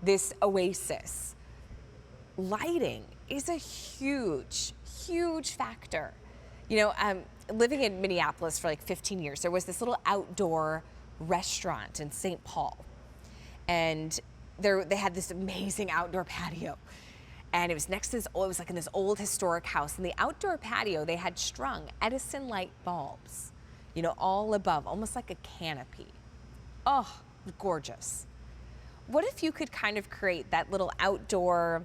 this oasis. Lighting is a huge, huge factor. You know, living in Minneapolis for like 15 years, there was this little outdoor restaurant in St. Paul. And they had this amazing outdoor patio. And it was next to this, it was like in this old historic house. In the outdoor patio, they had strung Edison light bulbs, you know, all above, almost like a canopy. Oh, gorgeous. What if you could kind of create that little outdoor,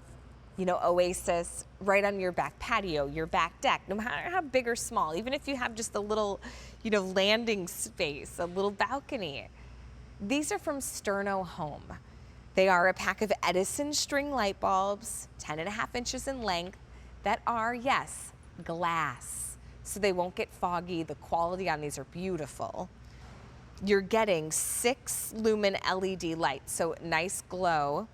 you know, oasis right on your back patio, your back deck, no matter how big or small, even if you have just a little, you know, landing space, a little balcony. These are from Sterno Home. They are a pack of Edison string light bulbs, 10.5 inches in length, that are, yes, glass. So they won't get foggy. The quality on these are beautiful. You're getting 6 lumen LED lights, so nice glow.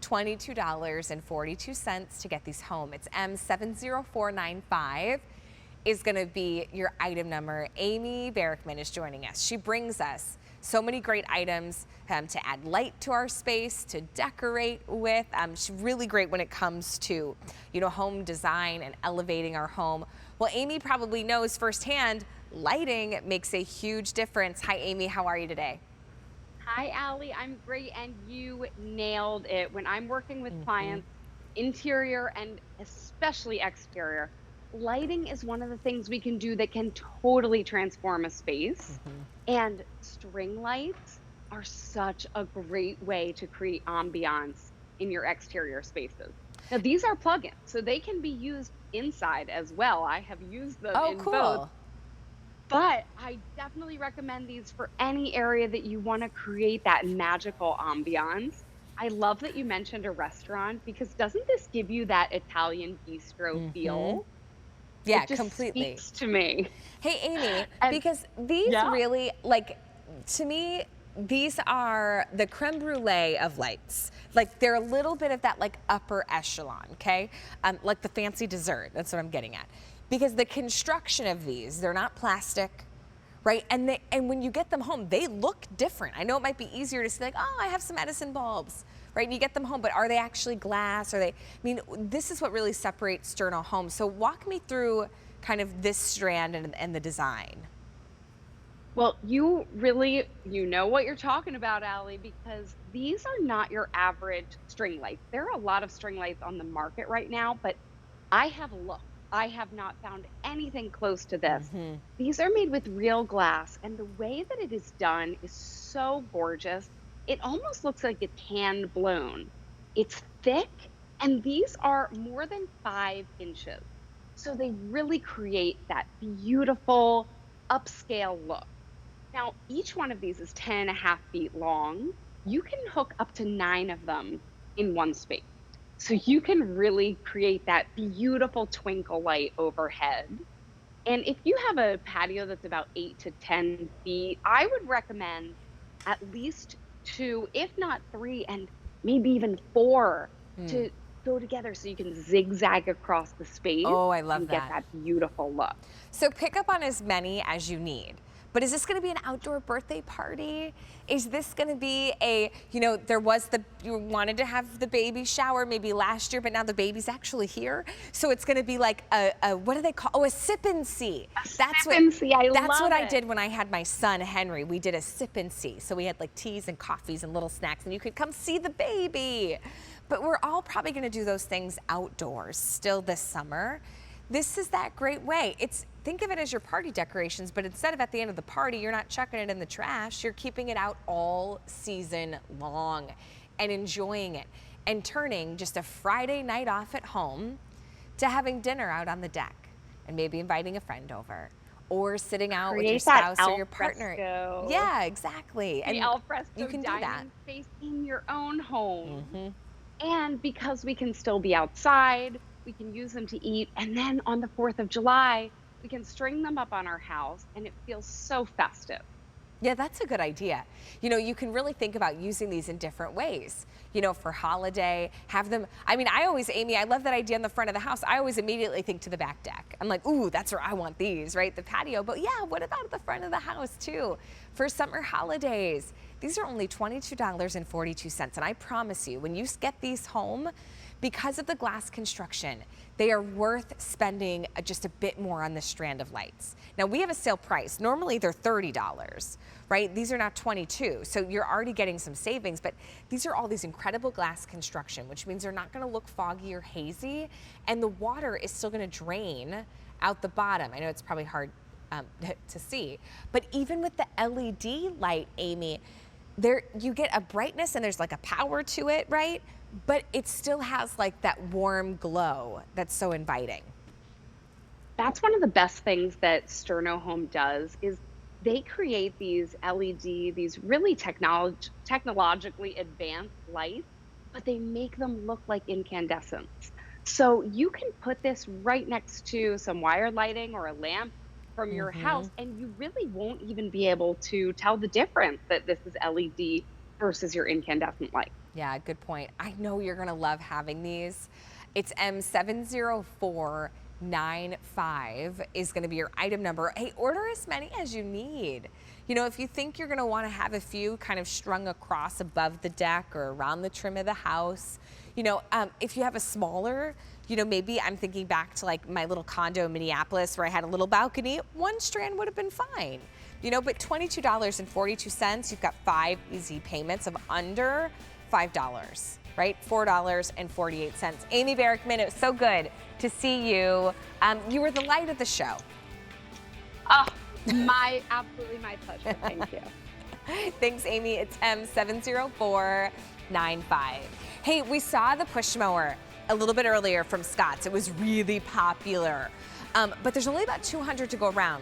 $22.42 to get these home. It's M70495 is going to be your item number. Amy Barrickman is joining us. She brings us so many great items to add light to our space, to decorate with. She's really great when it comes to, you know, home design and elevating our home. Well, Amy probably knows firsthand, lighting makes a huge difference. Hi, Amy. How are you today? Hi, Allie. I'm great, and you nailed it. When I'm working with clients, interior and especially exterior, lighting is one of the things we can do that can totally transform a space. And string lights are such a great way to create ambiance in your exterior spaces. Now, these are plug-ins, so they can be used inside as well. I have used them Oh, in cool. both. But I definitely recommend these for any area that you want to create that magical ambiance. I love that you mentioned a restaurant because doesn't this give you that Italian bistro feel? Yeah, It just completely. speaks to me. Hey, Amy, And because these yeah, really, like, to me, these are the creme brulee of lights. Like, they're a little bit of that, like, upper echelon, okay? Like the fancy dessert, that's what I'm getting at. Because the construction of these, they're not plastic, right? And when you get them home, they look different. I know it might be easier to say, like, oh, I have some Edison bulbs, right? And you get them home, but are they actually glass? Are they, I mean, this is what really separates Sterno Home. So walk me through kind of this strand and the design. well, you know what you're talking about, Allie, because these are not your average string lights. There are a lot of string lights on the market right now, but I have looked. I have not found anything close to this. These are made with real glass, and the way that it is done is so gorgeous. It almost looks like it's hand blown. It's thick, and these are more than 5 inches. So they really create that beautiful upscale look. Now, each one of these is 10.5 feet long. You can hook up to 9 of them in one space. So you can really create that beautiful twinkle light overhead. And if you have a patio that's about 8 to 10 feet, I would recommend at least 2, if not 3, and maybe even 4 to go together so you can zigzag across the space Oh, I love and get that. that beautiful look. So pick up on as many as you need. But is this going to be an outdoor birthday party? Is this going to be a, you know, you wanted to have the baby shower maybe last year, but now the baby's actually here. So it's going to be like what do they call, oh, a sip and see. That's Sip and see, I that's what love I it. did when I had my son, Henry. We did a sip and see. So we had like teas and coffees and little snacks, and you could come see the baby. But we're all probably going to do those things outdoors still this summer. This is that great way. Think of it as your party decorations, but instead of at the end of the party, you're not chucking it in the trash, you're keeping it out all season long and enjoying it and turning just a Friday night off at home to having dinner out on the deck and maybe inviting a friend over or sitting out with your Create that spouse or your partner. alfresco. Yeah, exactly. The alfresco you can do that. dining space in your own home. And because we can still be outside, we can use them to eat. And then on the 4th of July, we can string them up on our house and it feels so festive. Yeah, that's a good idea. You know, you can really think about using these in different ways. You know, for holiday, have them, I mean, Amy, I love that idea in the front of the house. I always immediately think to the back deck. I'm like, ooh, that's where I want these, right? The patio. But yeah, what about at the front of the house too? For summer holidays, These are only $22.42. And I promise you, when you get these home, because of the glass construction, they are worth spending just a bit more on the strand of lights. Now we have a sale price. Normally they're $30, right? These are not 22, so you're already getting some savings, but these are all these incredible glass construction, which means they're not gonna look foggy or hazy, and the water is still gonna drain out the bottom. I know it's probably hard to see, but even with the LED light, Amy, there you get a brightness and there's like a power to it, right? But it still has like that warm glow that's so inviting. That's one of the best things that Sterno Home does is they create these LED, these really technologically advanced lights, but they make them look like incandescents. So you can put this right next to some wire lighting or a lamp from your Hmm. house, and you really won't even be able to tell the difference that this is LED versus your incandescent light. Yeah, good point. I know you're gonna love having these. It's M70495 is gonna be your item number. Hey, order as many as you need. You know, if you think you're gonna wanna have a few kind of strung across above the deck or around the trim of the house, if you have a smaller, maybe I'm thinking back to like my little condo in Minneapolis where I had a little balcony, one strand would have been fine. But $22.42, you've got 5 easy payments of under $5, right? $4.48. Amy Barrickman, it was so good to see you. You were the light of the show. Oh, absolutely my pleasure. Thank you. Thanks, Amy. It's M70495. Hey, we saw the push mower a little bit earlier from Scott's. It was really popular. But there's only about 200 to go around.